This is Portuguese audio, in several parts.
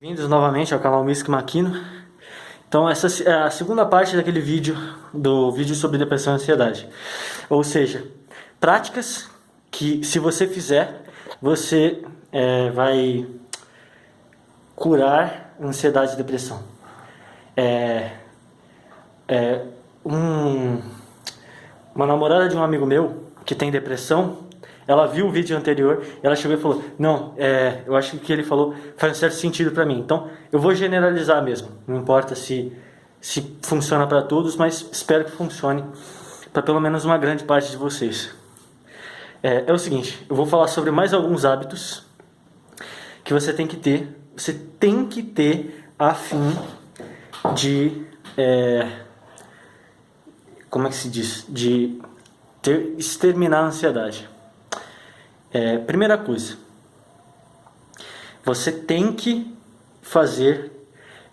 Bem-vindos novamente ao canal Místico Maquino. Então essa é a segunda parte daquele vídeo, do vídeo sobre depressão e ansiedade. Ou seja, práticas que se você fizer, você vai curar ansiedade e depressão. Uma namorada de um amigo meu que tem depressão, ela viu o vídeo anterior e ela chegou e falou: não, eu acho que o que ele falou faz um certo sentido pra mim. Então eu vou generalizar mesmo. Não importa se funciona pra todos, mas espero que funcione pra pelo menos uma grande parte de vocês. É o seguinte, eu vou falar sobre mais alguns hábitos que você tem que ter. Você tem que ter a fim de... como é que se diz? De exterminar a ansiedade. Primeira coisa, você tem que fazer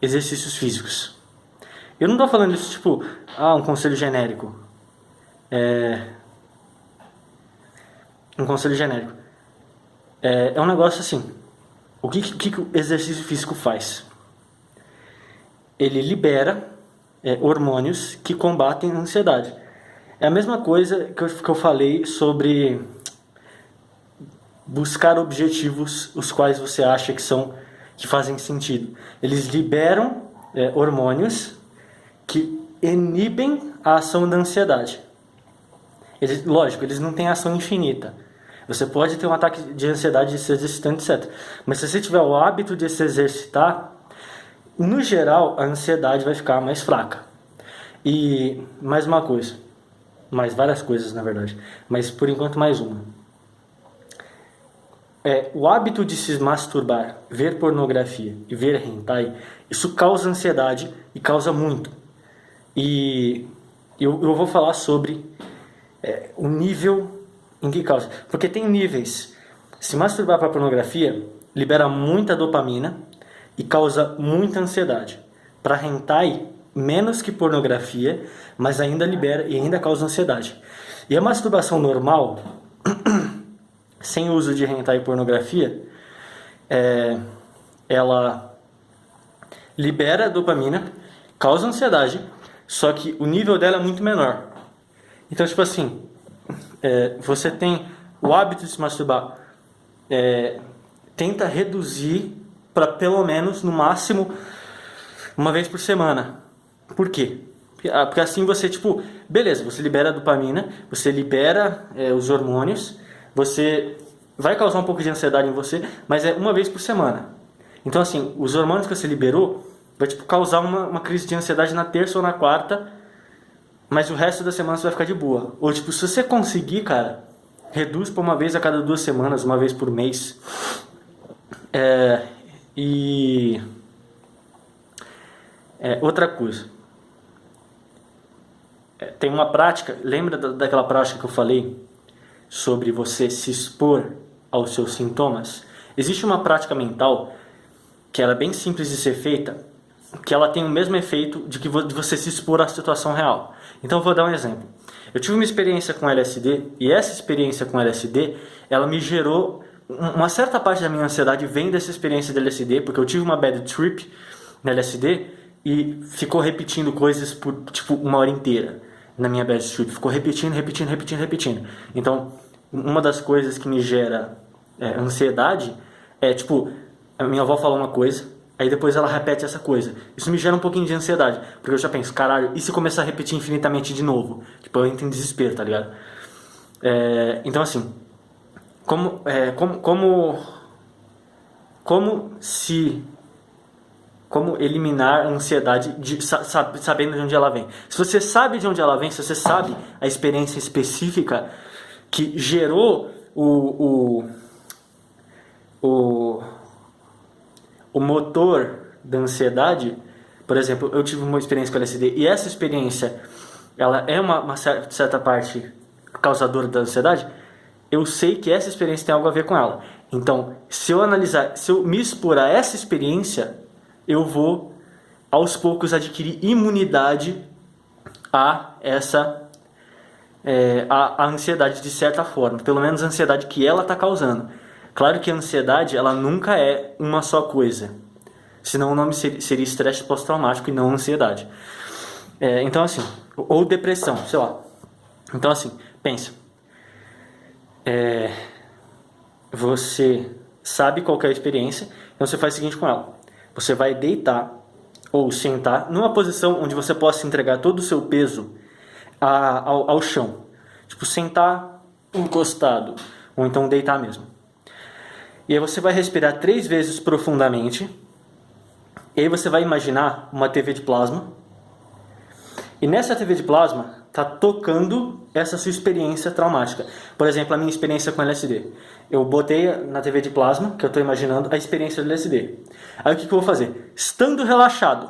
exercícios físicos. Eu não estou falando isso tipo, um conselho genérico. Um conselho genérico. É um negócio assim. O que o exercício físico faz? Ele libera hormônios que combatem a ansiedade. É a mesma coisa que eu falei sobre buscar objetivos os quais você acha que fazem sentido. Eles liberam hormônios que inibem a ação da ansiedade. Lógico, eles não têm ação infinita. Você pode ter um ataque de ansiedade, se exercitando, etc. Mas se você tiver o hábito de se exercitar, no geral, a ansiedade vai ficar mais fraca. E mais uma coisa, mais várias coisas na verdade, mas por enquanto mais uma. O hábito de se masturbar, ver pornografia e ver hentai, isso causa ansiedade e causa muito. E eu vou falar sobre o nível em que causa. Porque tem níveis. Se masturbar para pornografia, libera muita dopamina e causa muita ansiedade. Para hentai, menos que pornografia, mas ainda libera e ainda causa ansiedade. E a masturbação normal, sem uso de hentai e pornografia, ela libera dopamina, causa ansiedade, só que o nível dela é muito menor. Então, tipo assim, você tem o hábito de se masturbar, tenta reduzir para pelo menos, no máximo, uma vez por semana. Por quê? Porque assim você, tipo, beleza, você libera a dopamina, você libera os hormônios, você vai causar um pouco de ansiedade em você, mas é uma vez por semana. Então, assim, os hormônios que você liberou vai, tipo, causar uma crise de ansiedade na terça ou na quarta, mas o resto da semana você vai ficar de boa. Ou, tipo, se você conseguir, cara, reduz para uma vez a cada 2 semanas, uma vez por mês. Outra coisa. Tem uma prática, lembra daquela prática que eu falei sobre você se expor aos seus sintomas? Existe uma prática mental que ela é bem simples de ser feita, que ela tem o mesmo efeito de você se expor à situação real. Então eu vou dar um exemplo. Eu tive uma experiência com LSD, e essa experiência com LSD, ela me gerou uma certa parte da minha ansiedade vem dessa experiência de LSD, porque eu tive uma bad trip na LSD e ficou repetindo coisas por tipo 1 hora inteira na minha bad trip. Ficou repetindo. Então, uma das coisas que me gera ansiedade é tipo, a minha avó fala uma coisa, aí depois ela repete essa coisa. Isso me gera um pouquinho de ansiedade, porque eu já penso, caralho, e se começar a repetir infinitamente de novo? Tipo, eu entro em desespero, tá ligado? Então assim, como eliminar a ansiedade sabendo de onde ela vem? Se você sabe de onde ela vem, se você sabe a experiência específica que gerou o motor da ansiedade, por exemplo, eu tive uma experiência com LSD e essa experiência ela é uma certa parte causadora da ansiedade, eu sei que essa experiência tem algo a ver com ela. Então, se eu me expor a essa experiência, eu vou aos poucos adquirir imunidade a a ansiedade de certa forma, pelo menos a ansiedade que ela está causando. Claro que a ansiedade ela nunca é uma só coisa. Senão o nome seria estresse pós-traumático e não ansiedade. Então assim, ou depressão, sei lá. Então assim, pensa. Você sabe qual que é a experiência, então você faz o seguinte com ela. Você vai deitar ou sentar numa posição onde você possa entregar todo o seu peso ao chão. Tipo, sentar encostado, ou então deitar mesmo. E aí você vai respirar 3 vezes profundamente. E aí você vai imaginar uma TV de plasma. E nessa TV de plasma está tocando essa sua experiência traumática. Por exemplo, a minha experiência com LSD. Eu botei na TV de plasma, que eu estou imaginando, a experiência do LSD. Aí o que eu vou fazer? Estando relaxado,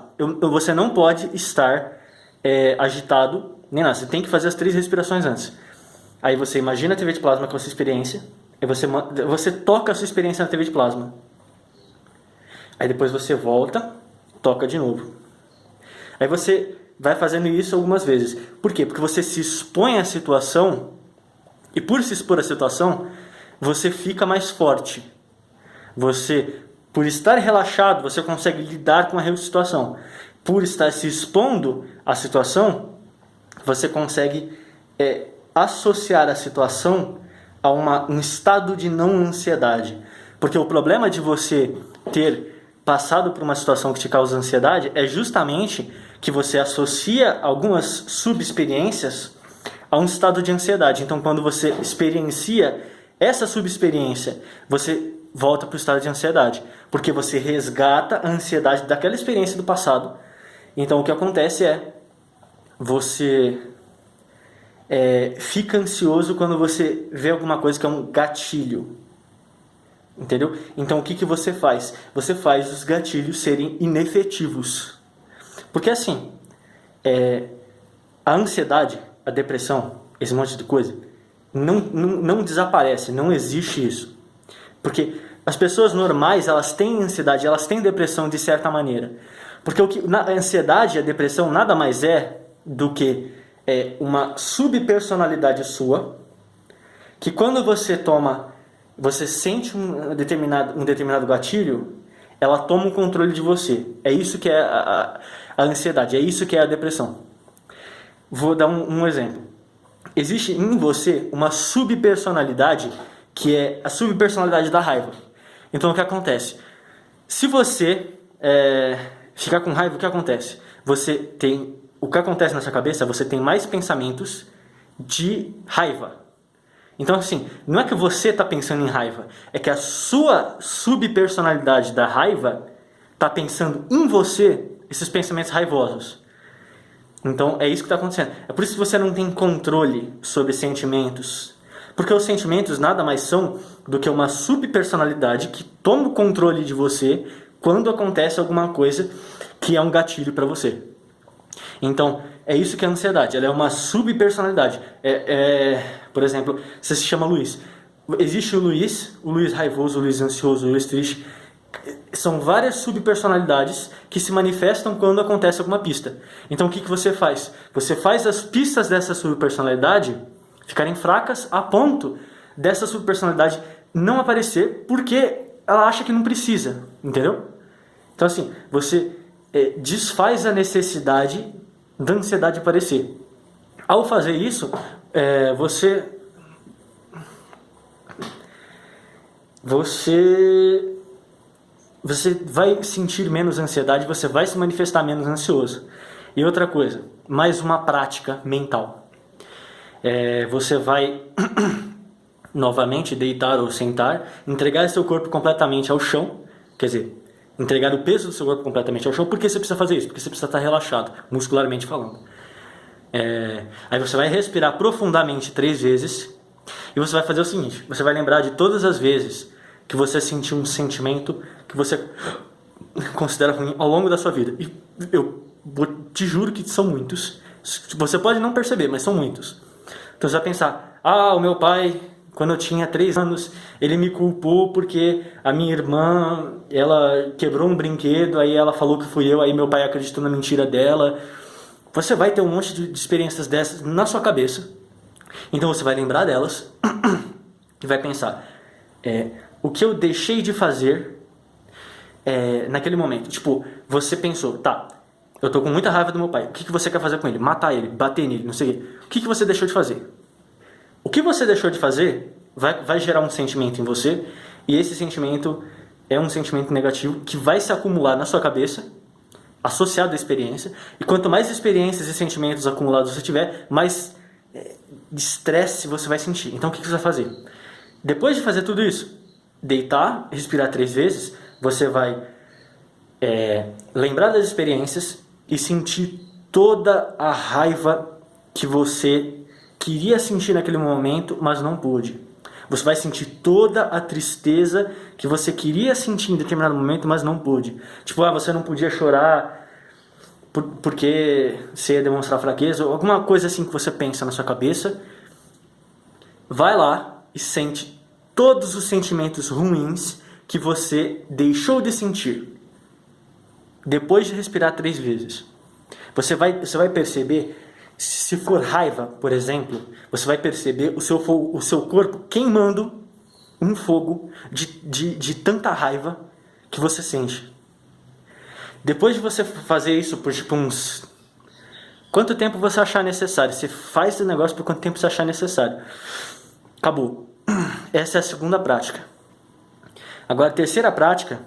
você não pode estar agitado, nem nada. Você tem que fazer as 3 respirações antes. Aí você imagina a TV de plasma com a sua experiência. Aí você toca a sua experiência na TV de plasma. Aí depois você volta, toca de novo. Aí você vai fazendo isso algumas vezes. Por quê? Porque você se expõe à situação, e por se expor à situação, você fica mais forte. Por estar relaxado, você consegue lidar com a situação. Por estar se expondo à situação, você consegue associar a situação a um estado de não ansiedade. Porque o problema de você ter passado por uma situação que te causa ansiedade é justamente que você associa algumas subexperiências a um estado de ansiedade. Então, quando você experiencia essa subexperiência, você volta para o estado de ansiedade, porque você resgata a ansiedade daquela experiência do passado. Então, o que acontece você fica ansioso quando você vê alguma coisa que é um gatilho. Entendeu? Então o que você faz? Você faz os gatilhos serem inefetivos. Porque assim, a ansiedade, a depressão, esse monte de coisa, não desaparece, não existe isso. Porque as pessoas normais, elas têm ansiedade, elas têm depressão de certa maneira. Porque a ansiedade e a depressão nada mais do que uma subpersonalidade sua, que quando você sente um determinado gatilho, ela toma o controle de você. É isso que é a ansiedade, é isso que é a depressão. Vou dar um exemplo. Existe em você uma subpersonalidade, que é a subpersonalidade da raiva. Então o que acontece? Se você ficar com raiva, o que acontece? O que acontece na sua cabeça, você tem mais pensamentos de raiva. Então, assim, não é que você está pensando em raiva, é que a sua subpersonalidade da raiva está pensando em você esses pensamentos raivosos. Então, é isso que está acontecendo. É por isso que você não tem controle sobre sentimentos. Porque os sentimentos nada mais são do que uma subpersonalidade que toma o controle de você quando acontece alguma coisa que é um gatilho para você. Então, é isso que é a ansiedade. Ela é uma subpersonalidade. Por exemplo, você se chama Luiz. Existe o Luiz raivoso, o Luiz ansioso, o Luiz triste. São várias subpersonalidades que se manifestam quando acontece alguma pista. Então, o que você faz? Você faz as pistas dessa subpersonalidade ficarem fracas a ponto dessa subpersonalidade não aparecer porque ela acha que não precisa. Entendeu? Então, assim, você desfaz a necessidade da ansiedade aparecer. Ao fazer isso, você vai sentir menos ansiedade, você vai se manifestar menos ansioso. E outra coisa, mais uma prática mental. Você vai novamente deitar ou sentar, entregar seu corpo completamente ao chão, quer dizer, entregar o peso do seu corpo completamente ao chão. Por que você precisa fazer isso? Porque você precisa estar relaxado, muscularmente falando. Aí você vai respirar profundamente 3 vezes e você vai fazer o seguinte: você vai lembrar de todas as vezes que você sentiu um sentimento que você considera ruim ao longo da sua vida. E eu te juro que são muitos. Você pode não perceber, mas são muitos. Então você vai pensar: o meu pai, quando eu tinha 3 anos, ele me culpou porque a minha irmã, ela quebrou um brinquedo, aí ela falou que fui eu, aí meu pai acreditou na mentira dela. Você vai ter um monte de experiências dessas na sua cabeça. Então você vai lembrar delas e vai pensar: o que eu deixei de fazer naquele momento. Tipo, você pensou, tá, eu tô com muita raiva do meu pai. O que você quer fazer com ele? Matar ele, bater nele, não sei o quê. O que você deixou de fazer? O que você deixou de fazer vai gerar um sentimento em você, e esse sentimento é um sentimento negativo que vai se acumular na sua cabeça, associado à experiência, e quanto mais experiências e sentimentos acumulados você tiver, mais estresse você vai sentir. Então o que você vai fazer? Depois de fazer tudo isso, deitar, respirar 3 vezes, você vai lembrar das experiências e sentir toda a raiva que você queria sentir naquele momento, mas não pôde. Você vai sentir toda a tristeza que você queria sentir em determinado momento, mas não pôde. Tipo, você não podia chorar porque você ia demonstrar fraqueza, ou alguma coisa assim que você pensa na sua cabeça. Vai lá e sente todos os sentimentos ruins que você deixou de sentir. Depois de respirar 3 vezes. Você vai perceber, se for raiva, por exemplo, você vai perceber o seu corpo queimando um fogo de tanta raiva que você sente. Depois de você fazer isso por tipo uns... Quanto tempo você achar necessário? Você faz esse negócio por quanto tempo você achar necessário. Acabou. Essa é a segunda prática. Agora a terceira prática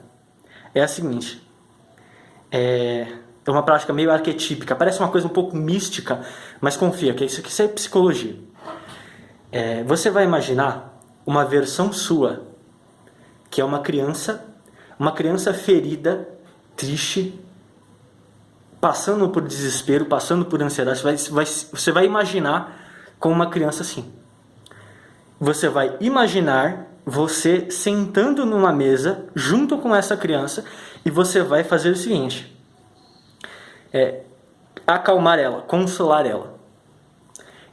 é a seguinte. É uma prática meio arquetípica. Parece uma coisa um pouco mística, mas confia que isso aqui é psicologia. Você vai imaginar uma versão sua, que é uma criança ferida, triste, passando por desespero, passando por ansiedade. Você vai imaginar como uma criança assim. Você vai imaginar você sentando numa mesa junto com essa criança e você vai fazer o seguinte: acalmar ela, consolar ela.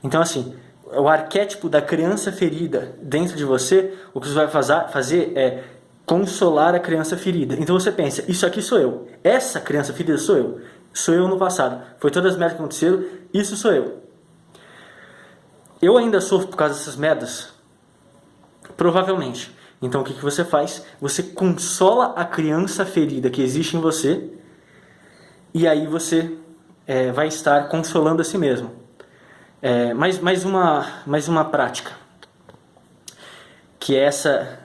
Então assim, o arquétipo da criança ferida dentro de você, o que você vai fazer é consolar a criança ferida. Então você pensa, isso aqui sou eu, essa criança ferida sou eu no passado, foi todas as merdas que aconteceram, isso sou eu ainda sofro por causa dessas merdas? Provavelmente. Então o que você faz? Você consola a criança ferida que existe em você, e aí você vai estar consolando a si mesmo. Mais uma prática, que essa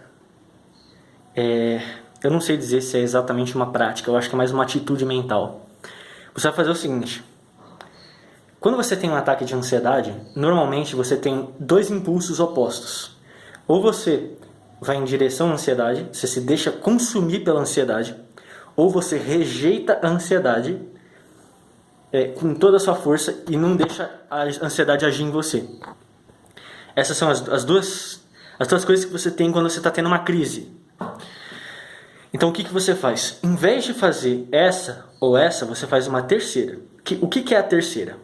eu não sei dizer se é exatamente uma prática, eu acho que é mais uma atitude mental. Você vai fazer o seguinte: quando você tem um ataque de ansiedade, normalmente você tem 2 impulsos opostos. Ou você vai em direção à ansiedade, você se deixa consumir pela ansiedade, ou você rejeita a ansiedade com toda a sua força e não deixa a ansiedade agir em você. Essas são as duas coisas que você tem quando você está tendo uma crise. Então o que você faz? Em vez de fazer essa ou essa, você faz uma terceira. O que é a terceira?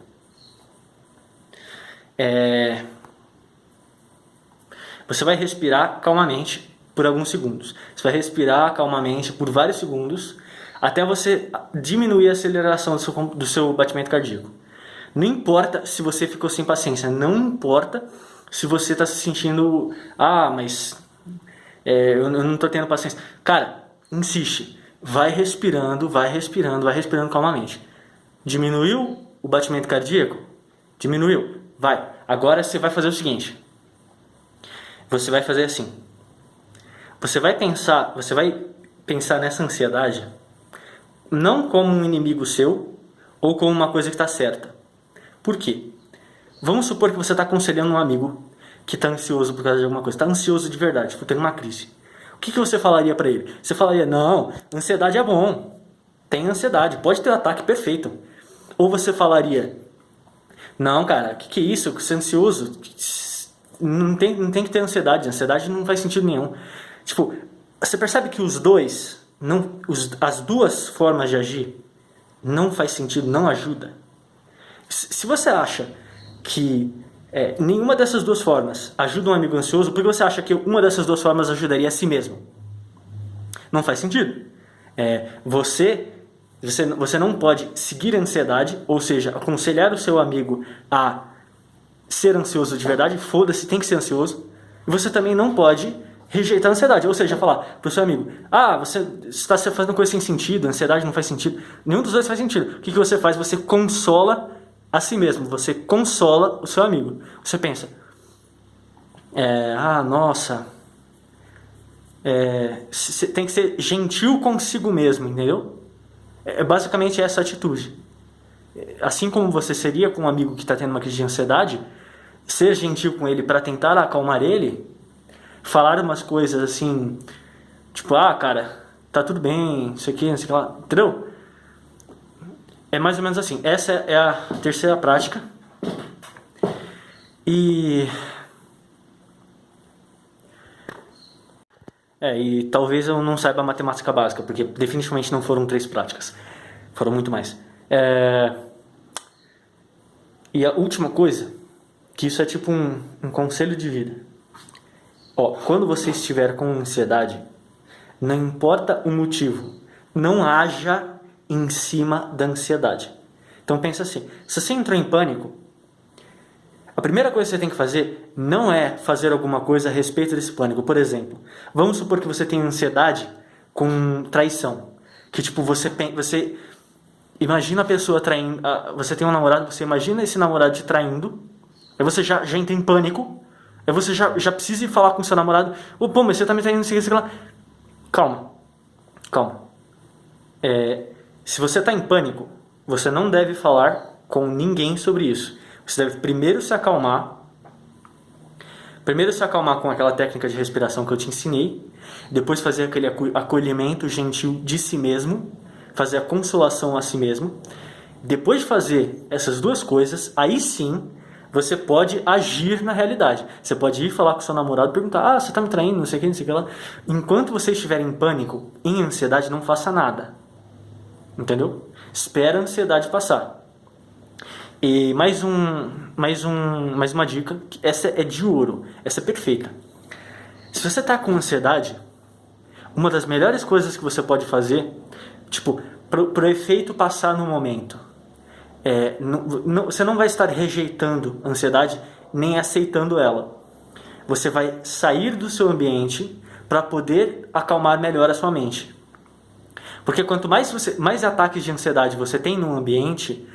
Você vai respirar calmamente por alguns segundos. Você vai respirar calmamente por vários segundos até você diminuir a aceleração do seu batimento cardíaco. Não importa se você ficou sem paciência, não importa se você está se sentindo... mas eu não estou tendo paciência. Cara, insiste. Vai respirando calmamente. Diminuiu o batimento cardíaco? Diminuiu. Vai. Agora você vai fazer o seguinte. Você vai fazer assim. Você vai pensar nessa ansiedade não como um inimigo seu ou como uma coisa que está certa. Por quê? Vamos supor que você está aconselhando um amigo que está ansioso por causa de alguma coisa. Está ansioso de verdade, tipo, tem uma crise. O que você falaria para ele? Você falaria, não, ansiedade é bom. Tem ansiedade, pode ter um ataque, perfeito. Ou você falaria, não, cara, que é isso? Você é ansioso? Não tem que ter ansiedade. Ansiedade não faz sentido nenhum. Tipo, você percebe que as duas formas de agir não faz sentido, não ajuda. Se você acha que nenhuma dessas duas formas ajuda um amigo ansioso, por que você acha que uma dessas duas formas ajudaria a si mesmo? Não faz sentido. Você não pode seguir a ansiedade, ou seja, aconselhar o seu amigo a ser ansioso de verdade, foda-se, tem que ser ansioso. E você também não pode rejeitar a ansiedade. Ou seja, falar pro seu amigo, você está fazendo coisa sem sentido, a ansiedade não faz sentido. Nenhum dos dois faz sentido. O que você faz? Você consola a si mesmo, você consola o seu amigo. Você pensa, nossa, tem que ser gentil consigo mesmo, entendeu? É basicamente essa atitude. Assim como você seria com um amigo que está tendo uma crise de ansiedade, ser gentil com ele para tentar acalmar ele, falar umas coisas assim, tipo, cara, tá tudo bem, isso aqui, não sei o que lá, entendeu? É mais ou menos assim. Essa é a terceira prática. E talvez eu não saiba a matemática básica, porque definitivamente não foram 3 práticas. Foram muito mais. E a última coisa, que isso é tipo um conselho de vida. Quando você estiver com ansiedade, não importa o motivo, não haja em cima da ansiedade. Então pensa assim, se você entrou em pânico, a primeira coisa que você tem que fazer não é fazer alguma coisa a respeito desse pânico. Por exemplo, vamos supor que você tem ansiedade com traição. Que tipo, você imagina a pessoa traindo, você tem um namorado, você imagina esse namorado te traindo, aí você já entra em pânico, aí você já precisa ir falar com o seu namorado, mas você tá me traindo, não sei o que lá. Calma. Se você está em pânico, você não deve falar com ninguém sobre isso. Você deve primeiro se acalmar com aquela técnica de respiração que eu te ensinei, depois fazer aquele acolhimento gentil de si mesmo, fazer a consolação a si mesmo. Depois de fazer essas 2 coisas, aí sim você pode agir na realidade. Você pode ir falar com seu namorado e perguntar, você está me traindo, não sei o que lá. Enquanto você estiver em pânico, em ansiedade, não faça nada. Entendeu? Espera a ansiedade passar. E mais uma dica, essa é de ouro, essa é perfeita. Se você está com ansiedade, uma das melhores coisas que você pode fazer, tipo, pro efeito passar no momento, você não vai estar rejeitando a ansiedade, nem aceitando ela. Você vai sair do seu ambiente para poder acalmar melhor a sua mente. Porque quanto mais ataques de ansiedade você tem no ambiente,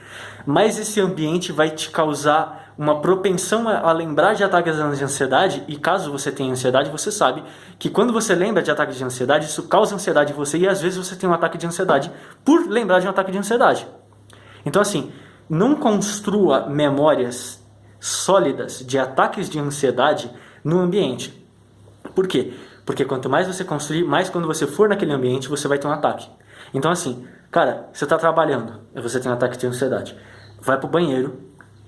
mais esse ambiente vai te causar uma propensão a lembrar de ataques de ansiedade. E caso você tenha ansiedade, você sabe que quando você lembra de ataques de ansiedade, isso causa ansiedade em você. E às vezes você tem um ataque de ansiedade por lembrar de um ataque de ansiedade. Então assim, não construa memórias sólidas de ataques de ansiedade no ambiente. Por quê? Porque quanto mais você construir, mais quando você for naquele ambiente, você vai ter um ataque. Então assim, cara, você está trabalhando e você tem um ataque de ansiedade. Vai pro banheiro,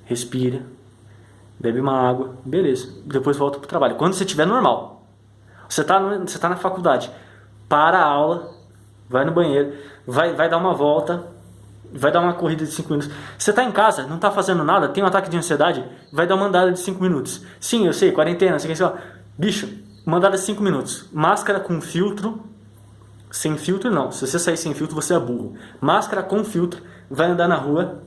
respira, bebe uma água, beleza. Depois volta pro trabalho. Quando você estiver normal, você tá na faculdade, para a aula, vai no banheiro, vai dar uma volta, vai dar uma corrida de 5 minutos. Você está em casa, não está fazendo nada, tem um ataque de ansiedade, vai dar uma andada de 5 minutos. Sim, eu sei, quarentena, sei lá. Bicho, uma andada de 5 minutos. Máscara com filtro. Sem filtro não, se você sair sem filtro você é burro. Máscara com filtro, vai andar na rua,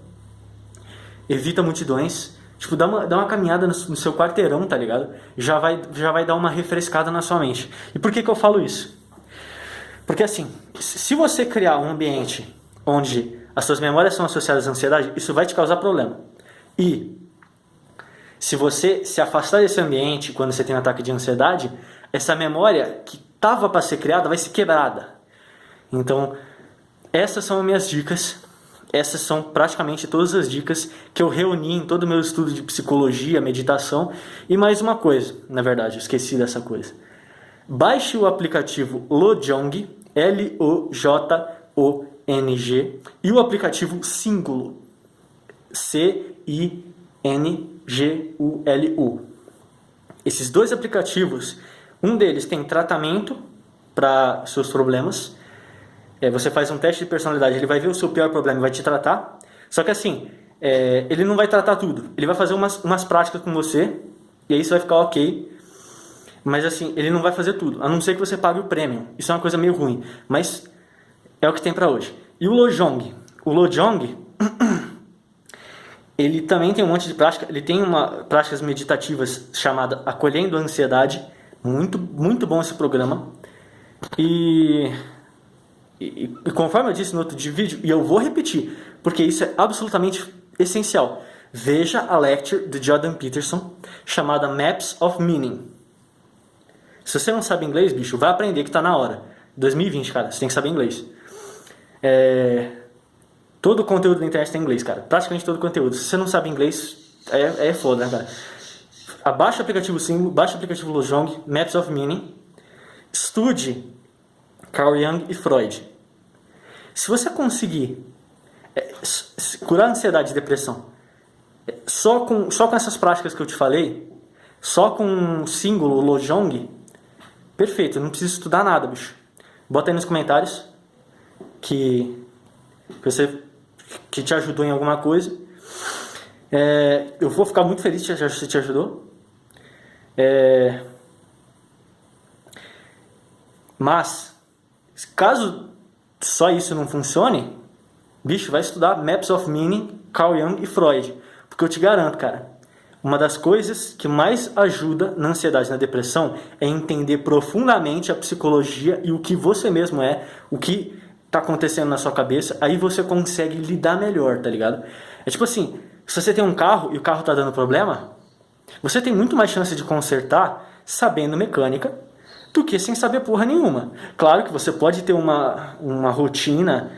evita multidões, tipo, dá uma caminhada no seu quarteirão, tá ligado? Já vai dar uma refrescada na sua mente. E por que eu falo isso? Porque assim, se você criar um ambiente onde as suas memórias são associadas à ansiedade, isso vai te causar problema. E se você se afastar desse ambiente quando você tem um ataque de ansiedade, essa memória que estava para ser criada vai ser quebrada. Então, essas são as minhas dicas. Essas são praticamente todas as dicas que eu reuni em todo o meu estudo de psicologia, meditação. E mais uma coisa, na verdade, eu esqueci dessa coisa. Baixe o aplicativo Lojong, L-O-J-O-N-G, e o aplicativo Singulo, C-I-N-G-U-L-U. Esses 2 aplicativos, um deles tem tratamento para seus problemas. Você faz um teste de personalidade, ele vai ver o seu pior problema e vai te tratar. Só que assim, ele não vai tratar tudo. Ele vai fazer umas práticas com você, e aí isso vai ficar ok. Mas assim, ele não vai fazer tudo, a não ser que você pague o prêmio. Isso é uma coisa meio ruim, mas é o que tem para hoje. E o Lojong? O Lojong, ele também tem um monte de prática. Ele tem práticas meditativas chamada Acolhendo a Ansiedade, Muito bom esse programa. E conforme eu disse no outro vídeo, e eu vou repetir, porque isso é absolutamente essencial. Veja a lecture de Jordan Peterson chamada Maps of Meaning. Se você não sabe inglês, bicho, vai aprender que tá na hora. 2020, cara, você tem que saber inglês. Todo o conteúdo da internet tem inglês, cara. Praticamente todo o conteúdo. Se você não sabe inglês, é foda, né, cara? Baixa o aplicativo Símbolo, baixa o aplicativo Lojong, Maps of Meaning. Estude Carl Jung e Freud. Se você conseguir curar a ansiedade e depressão só com essas práticas que eu te falei, só com o símbolo Lojong, perfeito, não precisa estudar nada, bicho. Bota aí nos comentários que te ajudou em alguma coisa. Eu vou ficar muito feliz se te ajudou. Mas, caso só isso não funcione, bicho, vai estudar Maps of Meaning, Carl Jung e Freud. Porque eu te garanto, cara, uma das coisas que mais ajuda na ansiedade e na depressão é entender profundamente a psicologia e o que você mesmo é, o que tá acontecendo na sua cabeça, aí você consegue lidar melhor, tá ligado? É tipo assim, se você tem um carro e o carro tá dando problema, você tem muito mais chance de consertar sabendo mecânica do que sem saber porra nenhuma. Claro que você pode ter uma rotina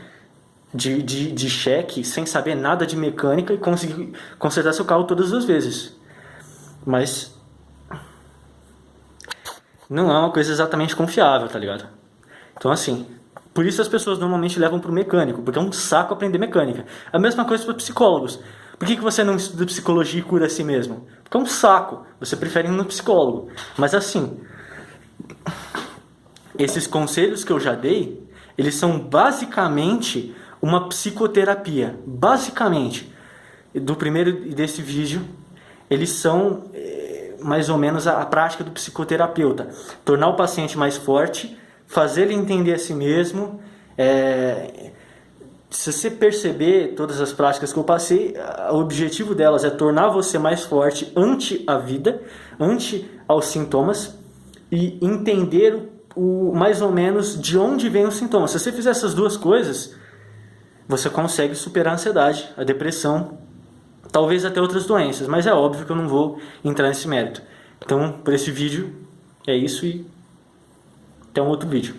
de cheque sem saber nada de mecânica e conseguir consertar seu carro todas as vezes. Mas não é uma coisa exatamente confiável, tá ligado? Então assim, por isso as pessoas normalmente levam pro mecânico, porque é um saco aprender mecânica. A mesma coisa para psicólogos. Por que você não estuda psicologia e cura a si mesmo? Porque é um saco. Você prefere ir no psicólogo. Mas assim, esses conselhos que eu já dei, eles são basicamente uma psicoterapia. Basicamente, do primeiro desse vídeo, eles são mais ou menos a prática do psicoterapeuta. Tornar o paciente mais forte, fazer ele entender a si mesmo. Se você perceber todas as práticas que eu passei, o objetivo delas é tornar você mais forte ante a vida, ante aos sintomas, e entender mais ou menos de onde vem os sintomas. Se você fizer essas duas coisas, você consegue superar a ansiedade, a depressão, talvez até outras doenças, mas é óbvio que eu não vou entrar nesse mérito. Então, por esse vídeo, é isso e até um outro vídeo.